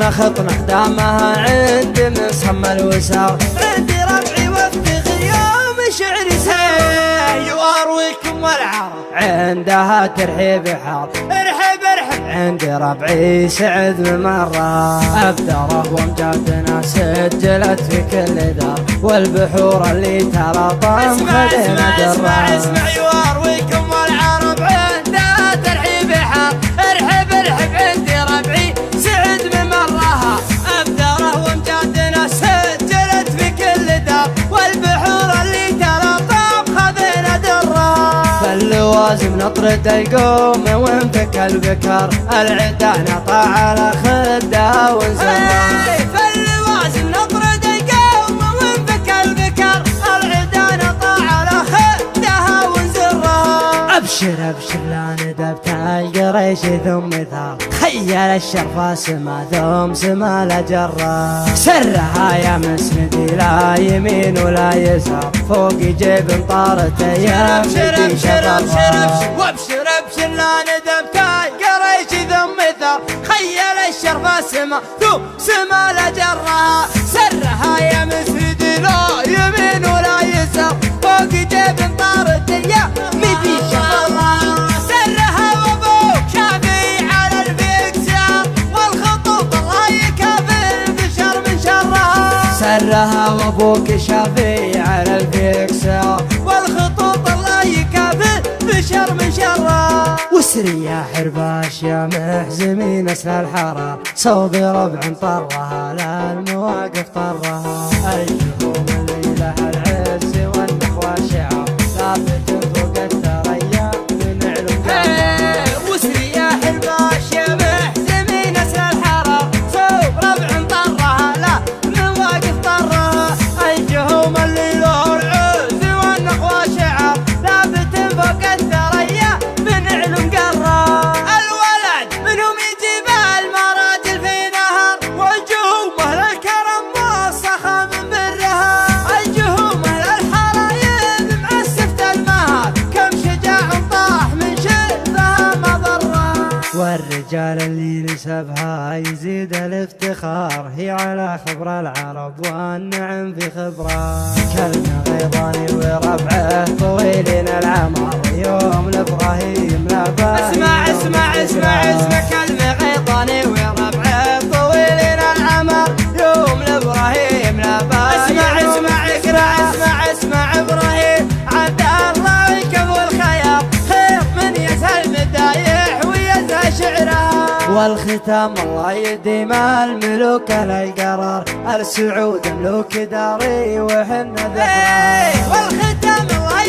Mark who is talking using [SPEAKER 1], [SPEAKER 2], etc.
[SPEAKER 1] خطنا قدامها عند مصمى الوسار. عندي ربعي وافتخر يوم شعري سيل وارويكم والعرب عندها ترحيب حار. ارحب ارحب عندي ربعي سعد بمرة أبدره وامجادنا سجلت في كل دار والبحور اللي تلاطم خدنا درة. اسمع يوارويكم والعرب عندها ترحيب حار. ارحب ارحب عندي ربعي سعد بمرها أبدره وامجادنا سجلت في كل دار والبحور اللي تلاطم خذنا درة. فاللوازم نطرد القوم وانفك البكر العدا نطع على خدها ونزرها. فاللوازم نطرد القوم وانفك البكر العدا نطع على خدها ونزرها. ابشر ابشر لا ندبت القريش ثم ثار خيل الشرفة سما ثم سما لجرة. سرها يا مسندي لا يمين ولا يسار فوق جيب طارت يا ابشر ابشر ابشر وابشر ابشر لا ندبت القريش ثم ثار خيل الشرفة سما ثم سما لجرة. سرها يا مسندي لا يمين ولا يسار فوق جيب طارت يا مدي شفرة. سرها وابوك شافي على الفكسار والخطوط الله يكافر بشر من شرها. سرها وابوك شافي على الفكسار والخطوط الله يكافر بشر من شرها. وسري يا حرباش يا محزمين اسل الحرار صوب ربع طرها لا المواقف طرها. الجهوم الليلة العز والنخوة شعار ثابت فوق الثريا من علم. وسري يا حرباش يا محزمين اسل الحرار صوب ربع طرها لا المواقف طرها. الجهوم الليلة العز والنخوة شعار ثابت فوق الثريا من علم قرة. الولد منهم يجيب المراجل في نهر والجهوم اهل الكرم والسخا من برها. الجهوم اهل الحرايب معسفة المهر كم شجاع طاح من شرفها مضرة. والرجال اللي نسبها يزيد الافتخار هي على خبر العرب والنعم في خبره. كلنا غيضاني وربعه طويلين العمر يوم لابراهيم لابا. اسمع اسمع اسمع اسمع كلمة غيضاني وربعه طويلين العمر يوم لابراهيم لابا. اسمع اسمع اسمع اسمع اسمع ابراهيم عبد الله يكفو الخيار خيط من يسهل مدايح ويزهى شعرها. والختام الله يديم الملوك القرار السعود ملوك داري وحنا ذكرى. والختام الله